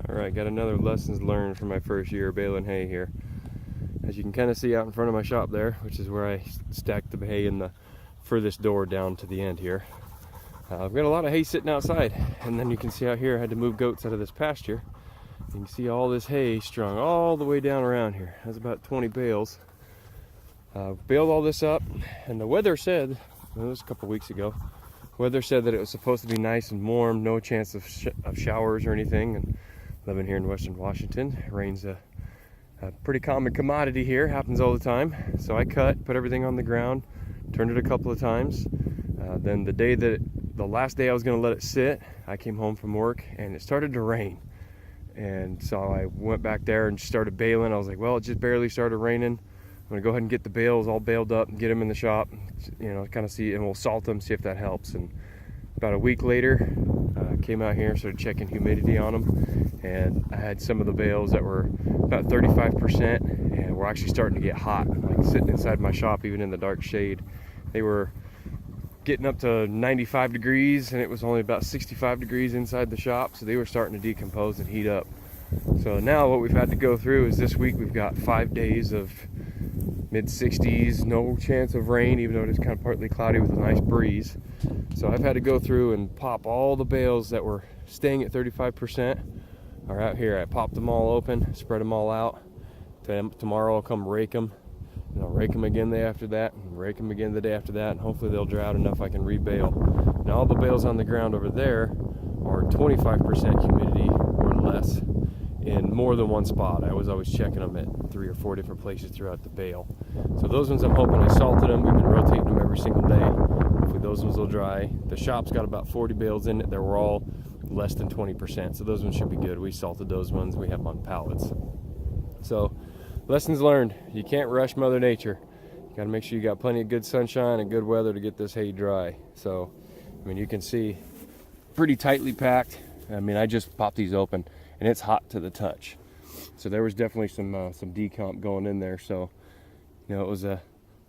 Alright, got another lessons learned from my first year baling hay here. As you can kind of see out in front of my shop there, which is where I stacked the hay in the furthest door down to the end here. I've got a lot of hay sitting outside, and then you can see out here I had to move goats out of this pasture. You can see all this hay strung all the way down around here. That's about 20 bales. Baled all this up, and the weather said, it was a couple weeks ago, weather said that it was supposed to be nice and warm, no chance of showers or anything. And living here in Western Washington, rain's a pretty common commodity here, happens all the time. So I put everything on the ground, turned it a couple of times. Then the last day I was going to let it sit, I came home from work and it started to rain. And so I went back there and started baling. I was like, well, it just barely started raining. I'm going to go ahead and get the bales all baled up and get them in the shop, you know, kind of see, and we'll salt them, see if that helps. And about a week later, came out here and started checking humidity on them, and I had some of the bales that were about 35% and were actually starting to get hot, like sitting inside my shop even in the dark shade. They were getting up to 95 degrees and it was only about 65 degrees inside the shop, so they were starting to decompose and heat up. So now what we've had to go through is this week we've got 5 days of mid-60s, no chance of rain, even though it is kind of partly cloudy with a nice breeze. So I've had to go through and pop all the bales that were staying at 35% are out here. I popped them all open, spread them all out. Tomorrow I'll come rake them, and I'll rake them again the day after that, and rake them again the day after that, and hopefully they'll dry out enough I can rebale. Now all the bales on the ground over there are 25% humidity or less in more than one spot. I was always checking them at 3 or 4 different places throughout the bale. So those ones I'm hoping, I salted them. We've been rotating them every single day. Hopefully those ones will dry. The shop's got about 40 bales in it. They were all less than 20%. So those ones should be good. We salted those ones. We have them on pallets. So lessons learned. You can't rush Mother Nature. You got to make sure you got plenty of good sunshine and good weather to get this hay dry. So, I mean, you can see pretty tightly packed. I mean, I just popped these open and it's hot to the touch. So there was definitely some decomp going in there. So, you know, it was a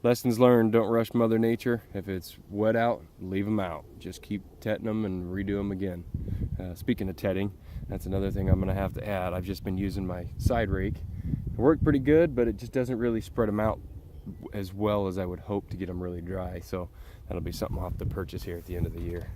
lessons learned. Don't rush Mother Nature. If it's wet out, leave them out. Just keep tetting them and redo them again. Speaking of tetting, that's another thing I'm gonna have to add. I've just been using my side rake. It worked pretty good, but it just doesn't really spread them out as well as I would hope to get them really dry. So that'll be something I'll have to purchase here at the end of the year.